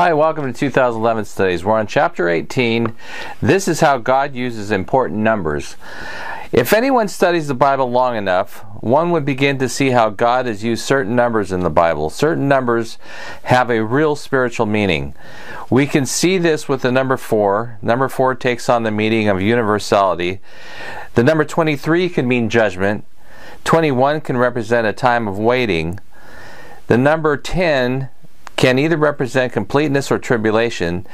Hi, welcome to 2011 Studies. We're on chapter 18. This is how God uses important numbers. If anyone studies the Bible long enough, one would begin to see how God has used certain numbers in the Bible. Certain numbers have a real spiritual meaning. We can see this with the number 4. Number 4 takes on the meaning of universality. The number 23 can mean judgment. 21 can represent a time of waiting. The number 10 can either represent completeness or tribulation.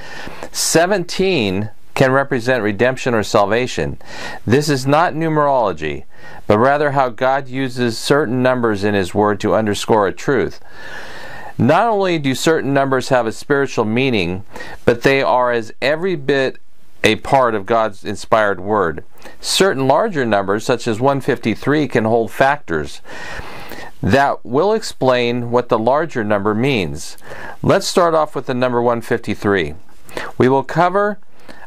17 can represent redemption or salvation. This is not numerology, but rather how God uses certain numbers in His Word to underscore a truth. Not only do certain numbers have a spiritual meaning, but they are as every bit a part of God's inspired Word. Certain larger numbers, such as 153, can hold factors that will explain what the larger number means. Let's start off with the number 153. We will cover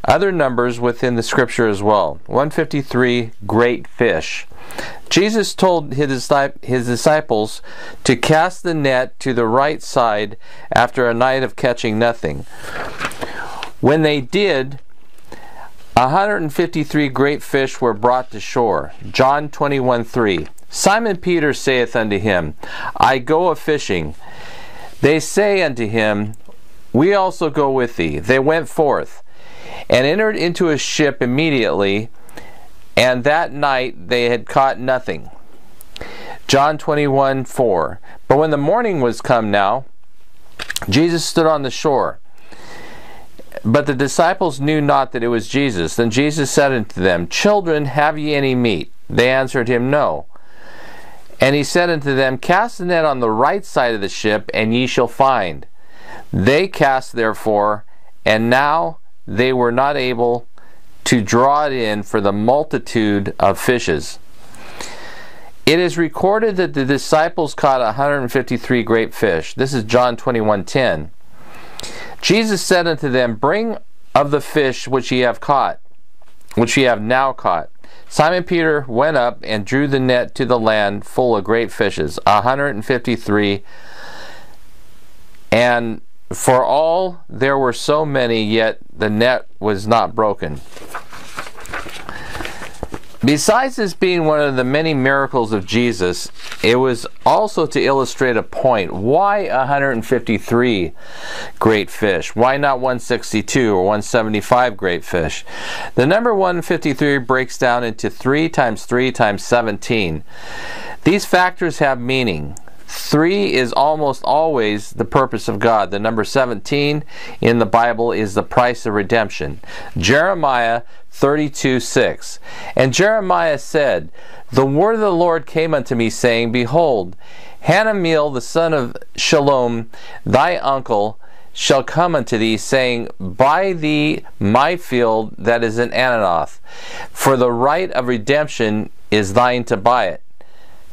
other numbers within the scripture as well. 153, great fish. Jesus told his disciples to cast the net to the right side after a night of catching nothing. When they did, 153 great fish were brought to shore. John 21:3. Simon Peter saith unto him, I go a-fishing. They say unto him, We also go with thee. They went forth, and entered into a ship immediately, and that night they had caught nothing. John 21:4. But when the morning was come now, Jesus stood on the shore. But the disciples knew not that it was Jesus. Then Jesus said unto them, Children, have ye any meat? They answered him, No. And he said unto them, Cast the net on the right side of the ship, and ye shall find. They cast therefore, and now they were not able to draw it in for the multitude of fishes. It is recorded that the disciples caught 153 great fish. This is John 21:10. Jesus said unto them, Bring of the fish which ye have caught, which ye have now caught. Simon Peter went up and drew the net to the land full of great fishes, 153. And for all there were so many, yet the net was not broken. Besides this being one of the many miracles of Jesus, it was also to illustrate a point. Why 153 great fish? Why not 162 or 175 great fish? The number 153 breaks down into 3 times 3 times 17. These factors have meaning. 3 is almost always the purpose of God. The number 17 in the Bible is the price of redemption. Jeremiah 32:6. And Jeremiah said, The word of the Lord came unto me, saying, Behold, Hanameel the son of Shalom, thy uncle, shall come unto thee, saying, Buy thee my field that is in Anathoth, for the right of redemption is thine to buy it.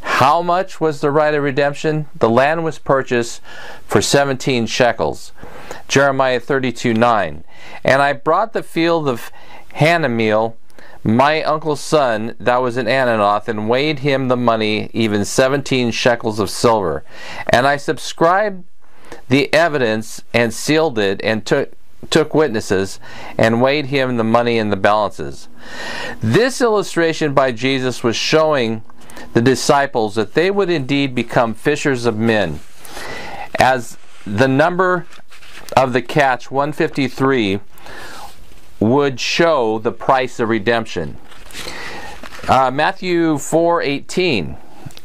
How much was the right of redemption? The land was purchased for 17 shekels. Jeremiah 32:9. And I brought the field of Hanameel, my uncle's son, that was in Anathoth, and weighed him the money, even 17 shekels of silver. And I subscribed the evidence, and sealed it, and took witnesses, and weighed him the money in the balances. This illustration by Jesus was showing the disciples that they would indeed become fishers of men, as the number of the catch, 153, would show the price of redemption. Matthew 4:18.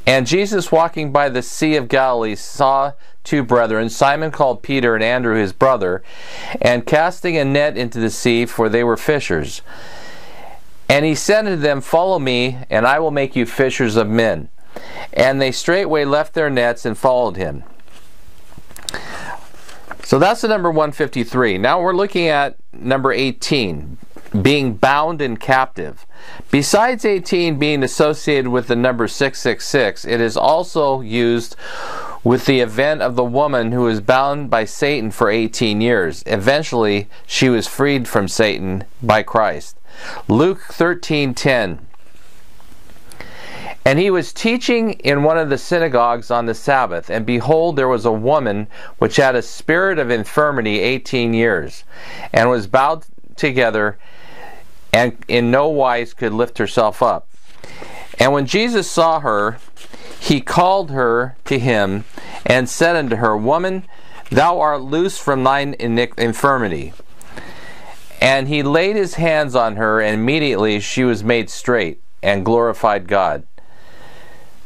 And Jesus, walking by the Sea of Galilee, saw 2 brethren, Simon called Peter, and Andrew his brother, and casting a net into the sea, for they were fishers. And he said unto them, Follow me, and I will make you fishers of men. And they straightway left their nets and followed him. So that's the number 153. Now we're looking at number 18, being bound and captive. Besides 18 being associated with the number 666, it is also used with the event of the woman who was bound by Satan for 18 years. Eventually, she was freed from Satan by Christ. Luke 13:10. And he was teaching in one of the synagogues on the Sabbath, and behold, there was a woman which had a spirit of infirmity 18 years, and was bowed together, and in no wise could lift herself up. And when Jesus saw her, he called her to him, and said unto her, Woman, thou art loosed from thine infirmity. And he laid his hands on her, and immediately she was made straight, and glorified God.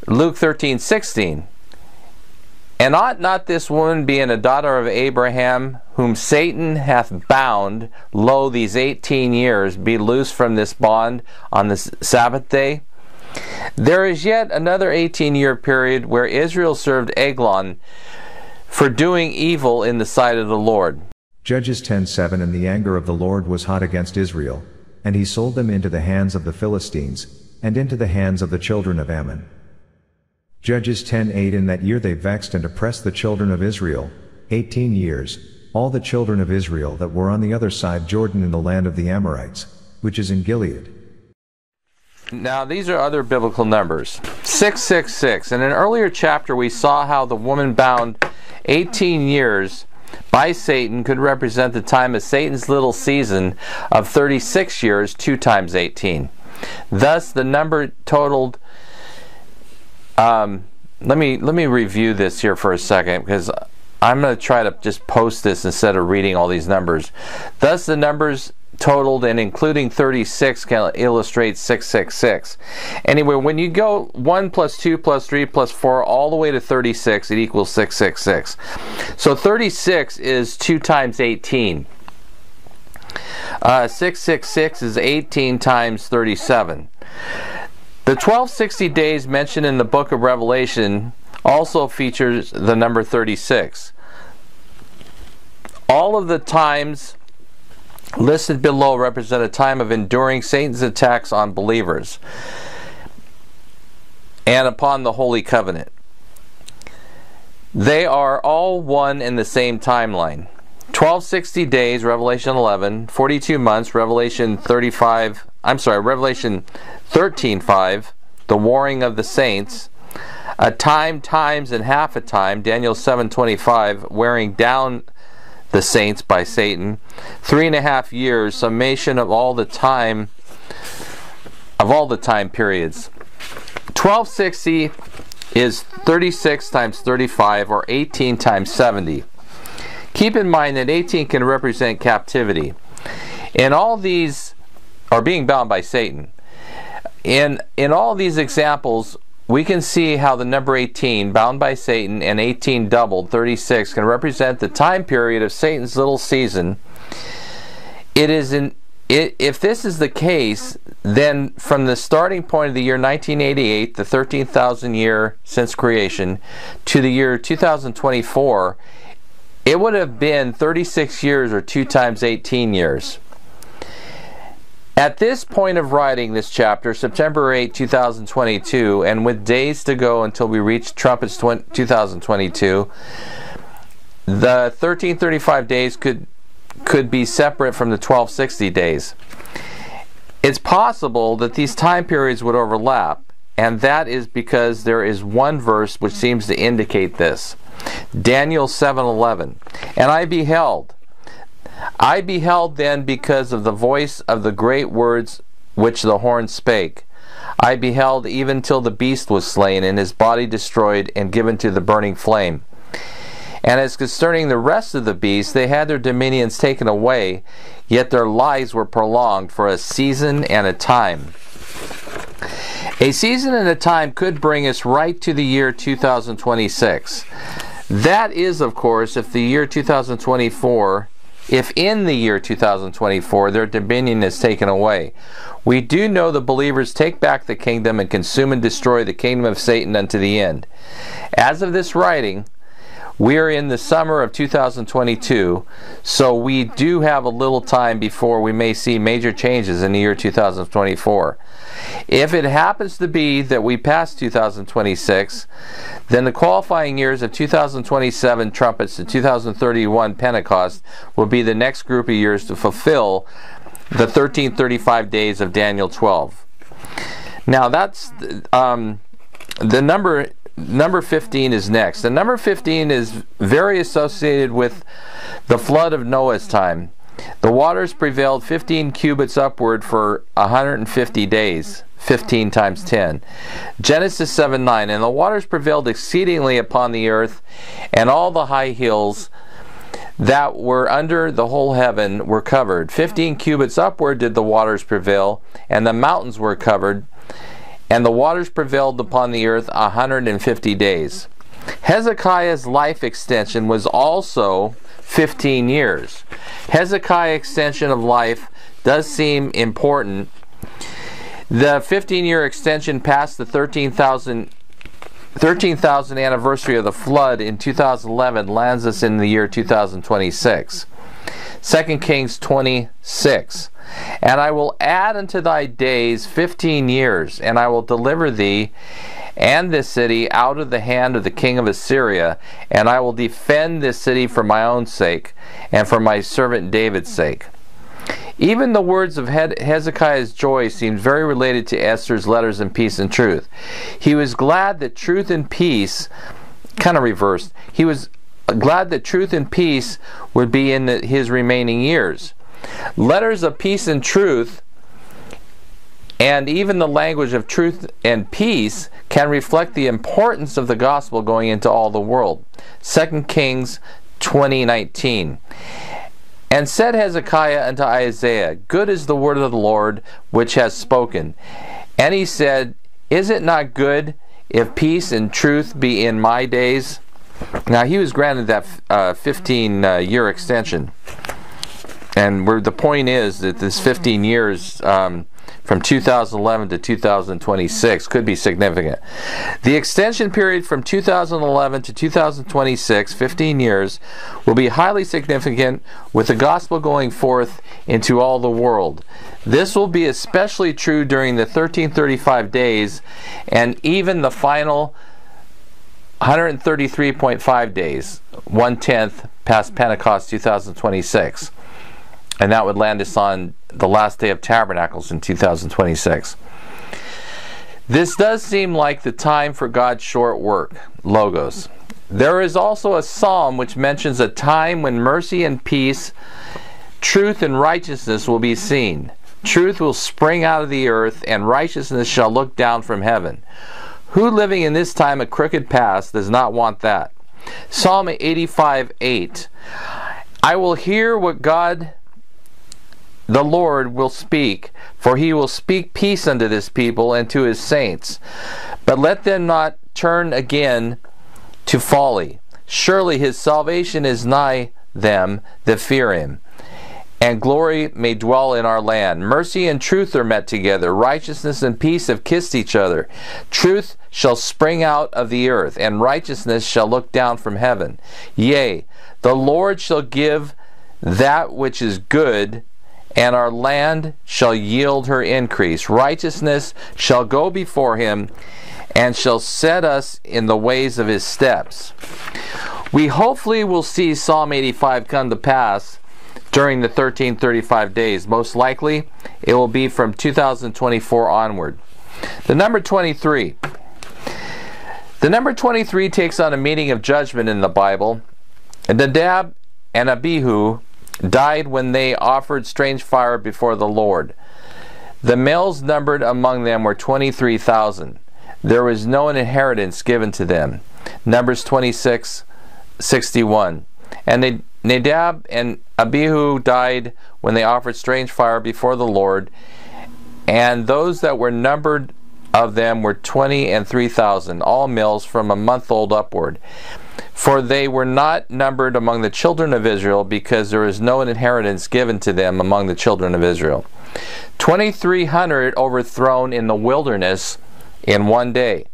Luke 13:16. And ought not this woman, being a daughter of Abraham, whom Satan hath bound, lo, these 18 years, be loosed from this bond on the Sabbath day? There is yet another 18-year period where Israel served Eglon for doing evil in the sight of the Lord. Judges 10:7. And the anger of the Lord was hot against Israel, and he sold them into the hands of the Philistines, and into the hands of the children of Ammon. Judges 10:8. In that year they vexed and oppressed the children of Israel, 18 years, all the children of Israel that were on the other side Jordan in the land of the Amorites, which is in Gilead. Now these are other biblical numbers. 666. In an earlier chapter we saw how the woman bound 18 years by Satan could represent the time of Satan's little season of 36 years, 2 times 18. Thus the number totaled, let me review this here for a second, because I'm going to try to just post this instead of reading all these numbers. Thus the numbers totaled, and including 36 can illustrate 666. Anyway, when you go 1 plus 2 plus 3 plus 4 all the way to 36, it equals 666. So 36 is 2 times 18. 666 is 18 times 37. The 1260 days mentioned in the book of Revelation also features the number 36. All of the times listed below represent a time of enduring Satan's attacks on believers and upon the Holy Covenant. They are all one in the same timeline. 1260 days, Revelation 11, 42 months, Revelation 13:5, the warring of the saints, a time, times, and half a time, Daniel 7:25, wearing down the saints by Satan, 3.5 years, summation of all the time periods. 1260 is 36 times 35, or 18 times 70. Keep in mind that 18 can represent captivity. And all these are being bound by Satan. In all these examples, we can see how the number 18, bound by Satan, and 18 doubled, 36, can represent the time period of Satan's little season. If this is the case, then from the starting point of the year 1988, the 13,000 year since creation, to the year 2024, it would have been 36 years, or 2 times 18 years. At this point of writing this chapter, September 8, 2022, and with days to go until we reach Trumpets 2022, the 1335 days could be separate from the 1260 days. It's possible that these time periods would overlap, and that is because there is one verse which seems to indicate this. Daniel 7:11. And I beheld then because of the voice of the great words which the horn spake. I beheld even till the beast was slain, and his body destroyed, and given to the burning flame. And as concerning the rest of the beasts, they had their dominions taken away, yet their lives were prolonged for a season and a time. A season and a time could bring us right to the year 2026. That is, of course, if in the year 2024 their dominion is taken away. We do know the believers take back the kingdom and consume and destroy the kingdom of Satan unto the end. As of this writing, we are in the summer of 2022, so we do have a little time before we may see major changes in the year 2024. If it happens to be that we pass 2026, then the qualifying years of 2027 trumpets and 2031 Pentecost will be the next group of years to fulfill the 1335 days of Daniel 12. Now that's the number 15 is next. The number 15 is very associated with the flood of Noah's time. The waters prevailed 15 cubits upward for 150 days. 15 times 10. Genesis 7:9. And the waters prevailed exceedingly upon the earth, and all the high hills that were under the whole heaven were covered. 15 cubits upward did the waters prevail, and the mountains were covered, and the waters prevailed upon the earth 150 days. Hezekiah's life extension was also 15 years. Hezekiah's extension of life does seem important. The 15-year extension past the 13,000th anniversary of the flood in 2011 lands us in the year 2026. 2 Kings 26. And I will add unto thy days 15 years, and I will deliver thee and this city out of the hand of the king of Assyria, and I will defend this city for my own sake, and for my servant David's sake. Even the words of Hezekiah's joy seemed very related to Esther's letters in peace and truth. He was glad that truth and peace, kind of reversed, he was glad that truth and peace would be in his remaining years. Letters of peace and truth, and even the language of truth and peace, can reflect the importance of the gospel going into all the world. 2 Kings 20:19. And said Hezekiah unto Isaiah, Good is the word of the Lord which has spoken. And he said, Is it not good if peace and truth be in my days? Now he was granted that 15-year extension. And the point is that this 15 years from 2011 to 2026 could be significant. The extension period from 2011 to 2026, 15 years, will be highly significant with the gospel going forth into all the world. This will be especially true during the 1335 days and even the final 133.5 days, 1/10 past Pentecost 2026. And that would land us on the last day of Tabernacles in 2026. This does seem like the time for God's short work, Logos. There is also a psalm which mentions a time when mercy and peace, truth and righteousness will be seen. Truth will spring out of the earth, and righteousness shall look down from heaven. Who living in this time of crooked past does not want that? Psalm 85:8. I will hear what God the Lord will speak, for he will speak peace unto this people and to his saints. But let them not turn again to folly. Surely his salvation is nigh them that fear him, and glory may dwell in our land. Mercy and truth are met together. Righteousness and peace have kissed each other. Truth shall spring out of the earth, and righteousness shall look down from heaven. Yea, the Lord shall give that which is good, and our land shall yield her increase. Righteousness shall go before him, and shall set us in the ways of his steps. We hopefully will see Psalm 85 come to pass during the 1335 days. Most likely, it will be from 2024 onward. The number 23. The number 23 takes on a meaning of judgment in the Bible. Nadab and Abihu died when they offered strange fire before the Lord. The males numbered among them were 23,000. There was no inheritance given to them. Numbers 26:61. And Nadab and Abihu died when they offered strange fire before the Lord, and those that were numbered of them were 20 and 3,000, all males from a month old upward. For they were not numbered among the children of Israel, because there is no inheritance given to them among the children of Israel. 2,300 overthrown in the wilderness in one day.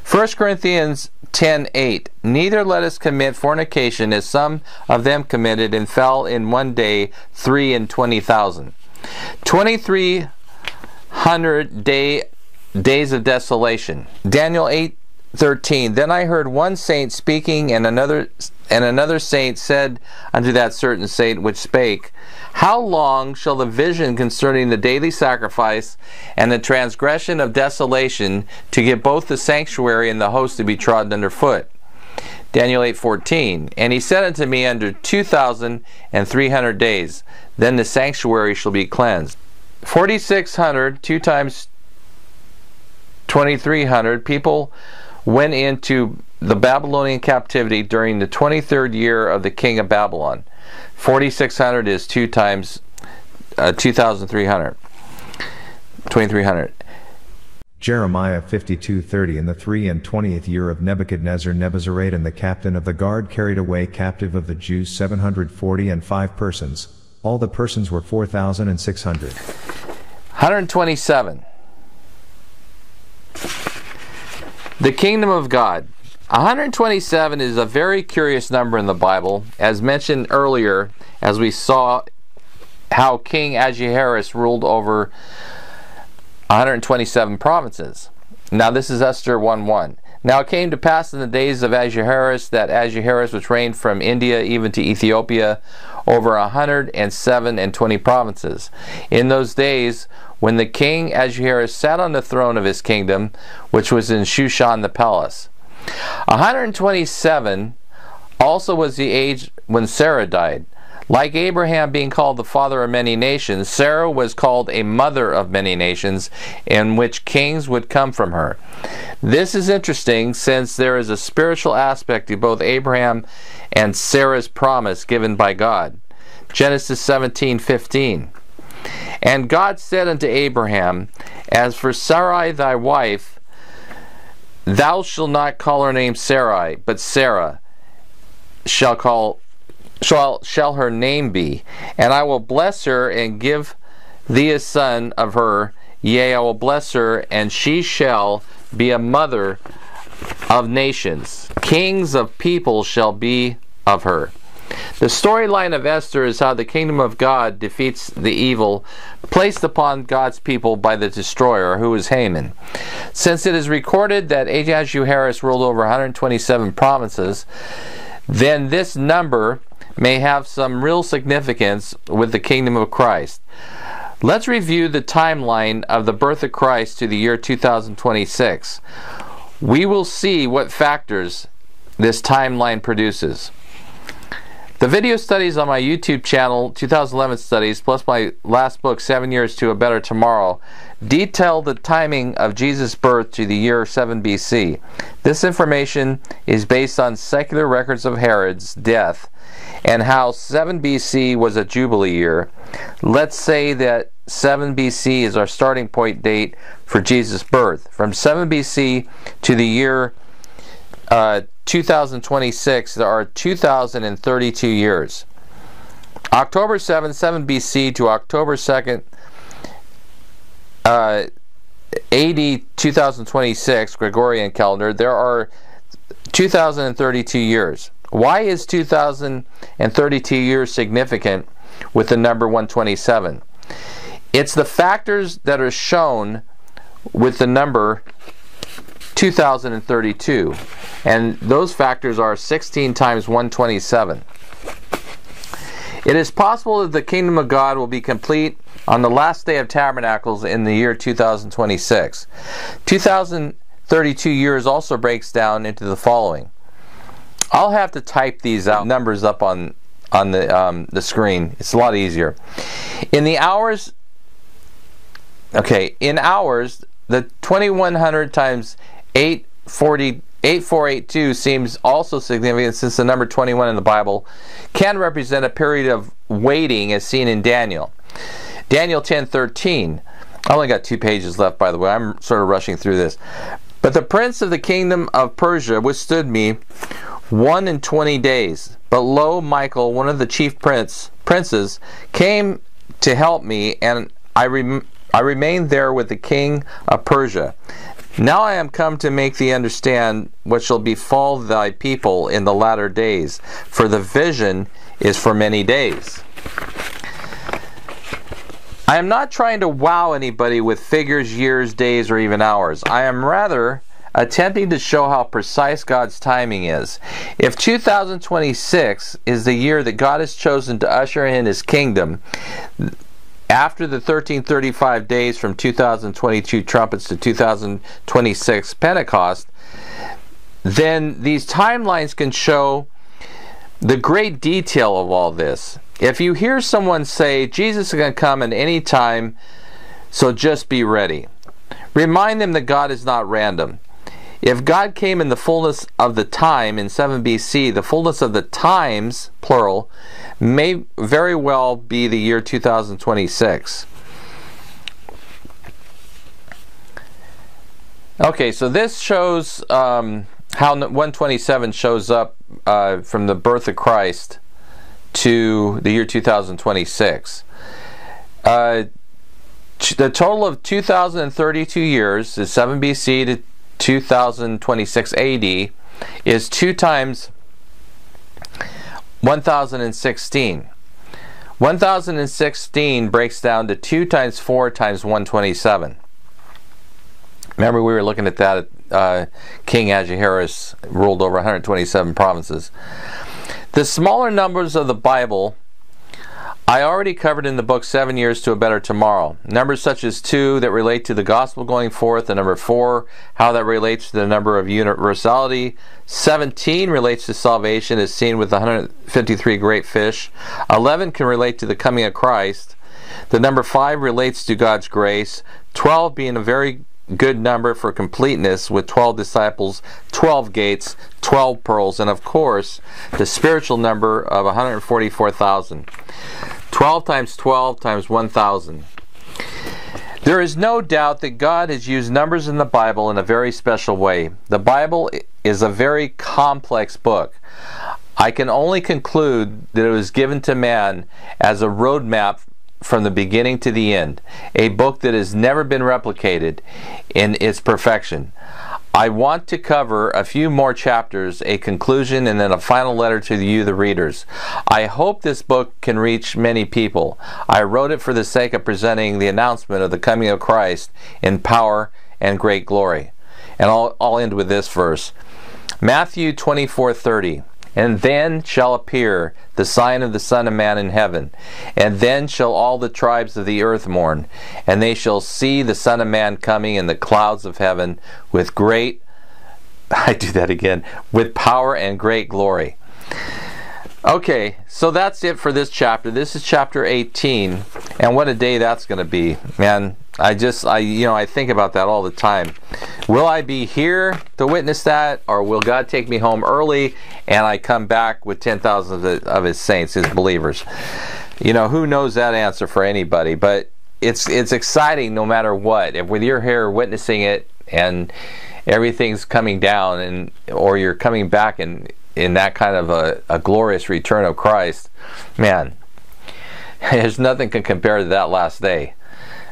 1 Corinthians 10:8. Neither let us commit fornication, as some of them committed and fell in one day 23,000. 2,300 days of desolation. Daniel 8:13. Then I heard one saint speaking, and another And another saint said unto that certain saint which spake, How long shall the vision concerning the daily sacrifice and the transgression of desolation to get both the sanctuary and the host to be trodden under foot? Daniel 8:14. And he said unto me, Under 2,300 days, then the sanctuary shall be cleansed. 4,600, 2 times 2,300 people went into the Babylonian captivity during the 23rd year of the king of Babylon. 4,600 is 2 times 2,300. 2,300. Jeremiah 52:30. In the 23rd year of Nebuchadnezzar, Nebuzaradan the captain of the guard carried away captive of the Jews 745 persons. All the persons were 4,600. 127. The kingdom of God. 127 is a very curious number in the Bible. As mentioned earlier, as we saw how King Ahasuerus ruled over 127 provinces. Now this is Esther 1:1. Now it came to pass in the days of Ahasuerus that Ahasuerus which reigned from India even to Ethiopia over 127 provinces. In those days, when the king Ahasuerus sat on the throne of his kingdom, which was in Shushan the palace. 127 also was the age when Sarah died. Like Abraham being called the father of many nations, Sarah was called a mother of many nations, in which kings would come from her. This is interesting, since there is a spiritual aspect to both Abraham and Sarah's promise given by God. Genesis 17:15. And God said unto Abraham, As for Sarai thy wife, thou shalt not call her name Sarai, but Sarah shall her name be. And I will bless her and give thee a son of her. Yea, I will bless her, and she shall be a mother of nations. Kings of people shall be of her. The storyline of Esther is how the kingdom of God defeats the evil placed upon God's people by the destroyer, who is Haman. Since it is recorded that Ahasuerus ruled over 127 provinces, then this number may have some real significance with the kingdom of Christ. Let's review the timeline of the birth of Christ to the year 2026. We will see what factors this timeline produces. The video studies on my YouTube channel, 2011 Studies, plus my last book, 7 Years to a Better Tomorrow, detail the timing of Jesus' birth to the year 7 BC. This information is based on secular records of Herod's death and how 7 BC was a Jubilee year. Let's say that 7 BC is our starting point date for Jesus' birth. From 7 BC to the year 2026, there are 2,032 years. October 7th, 7 BC to October 2nd, AD 2026, Gregorian calendar, there are 2,032 years. Why is 2,032 years significant with the number 127? It's the factors that are shown with the number 2,032, and those factors are 16 times 127. It is possible that the kingdom of God will be complete on the last day of tabernacles in the year 2026. 2,032 years also breaks down into the following. I'll have to type these numbers up on the screen. It's a lot easier. In hours, the 2100 times 8482 seems also significant, since the number 21 in the Bible can represent a period of waiting as seen in Daniel. Daniel 10:13. I only got 2 pages left, by the way. I'm sort of rushing through this. But the prince of the kingdom of Persia withstood me 21 days. But lo, Michael, one of the chief princes, came to help me, and I remained there with the king of Persia. Now I am come to make thee understand what shall befall thy people in the latter days, for the vision is for many days. I am not trying to wow anybody with figures, years, days, or even hours. I am rather attempting to show how precise God's timing is. If 2026 is the year that God has chosen to usher in His kingdom, after the 1335 days from 2022 trumpets to 2026 Pentecost, then these timelines can show the great detail of all this. If you hear someone say, Jesus is going to come at any time, so just be ready, remind them that God is not random. If God came in the fullness of the time in 7 BC, the fullness of the times, plural, may very well be the year 2026. Okay, so this shows how 127 shows up from the birth of Christ to the year 2026. The total of 2032 years is 7 BC to 2026 AD is 2 times 1016. 1016 breaks down to 2 times 4 times 127. Remember, we were looking at that. King Ahasuerus ruled over 127 provinces. The smaller numbers of the Bible I already covered in the book 7 Years to a Better Tomorrow. Numbers such as 2 that relate to the gospel going forth, and number 4, how that relates to the number of universality. 17 relates to salvation as seen with the 153 great fish. 11 can relate to the coming of Christ. The number 5 relates to God's grace. 12 being a very good number for completeness with 12 disciples, 12 gates, 12 pearls, and of course the spiritual number of 144,000. 12 times 12 times 1,000. There is no doubt that God has used numbers in the Bible in a very special way. The Bible is a very complex book. I can only conclude that it was given to man as a roadmap from the beginning to the end, a book that has never been replicated in its perfection. I want to cover a few more chapters, a conclusion, and then a final letter to you, the readers. I hope this book can reach many people. I wrote it for the sake of presenting the announcement of the coming of Christ in power and great glory. And I'll end with this verse. Matthew 24:30. And then shall appear the sign of the Son of Man in heaven. And then shall all the tribes of the earth mourn. And they shall see the Son of Man coming in the clouds of heaven with great, with power and great glory. Okay, so that's it for this chapter. This is chapter 18. And what a day that's going to be. Man, I think about that all the time. Will I be here to witness that, or will God take me home early and I come back with 10,000 of His saints, His believers? Who knows that answer for anybody? But it's exciting no matter what. If you're here witnessing it and everything's coming down, or you're coming back in that kind of a glorious return of Christ, man, there's nothing can compare to that last day.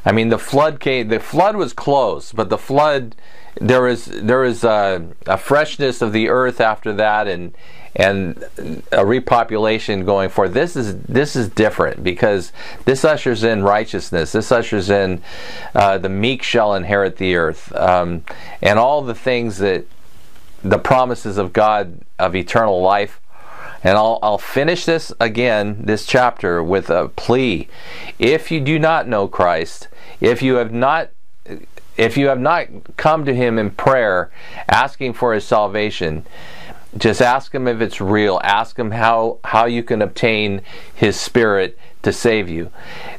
I mean, the flood came. The flood was close, but the flood, there is a freshness of the earth after that, and a repopulation going forth. This is different, because this ushers in righteousness. This ushers in the meek shall inherit the earth, and all the things that the promises of God of eternal life. And I'll finish this chapter with a plea. If you do not know Christ, if you have not come to Him in prayer, asking for His salvation, just ask Him if it's real. Ask Him how you can obtain His Spirit to save you.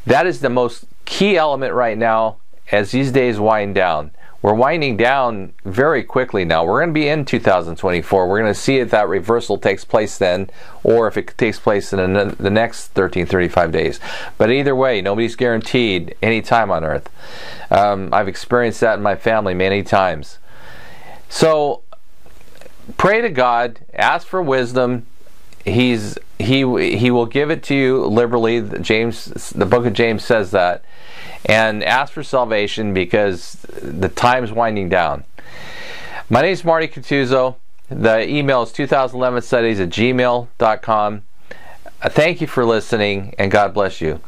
That is the most key element right now as these days wind down. We're winding down very quickly now. We're going to be in 2024. We're going to see if that reversal takes place then, or if it takes place in the next 1335 days. But either way, nobody's guaranteed any time on earth. I've experienced that in my family many times. So pray to God, ask for wisdom. He will give it to you liberally. The book of James says that. And ask for salvation, because the time's winding down. My name is Marty Catuzzo. The email is 2011studies@gmail.com. Thank you for listening, and God bless you.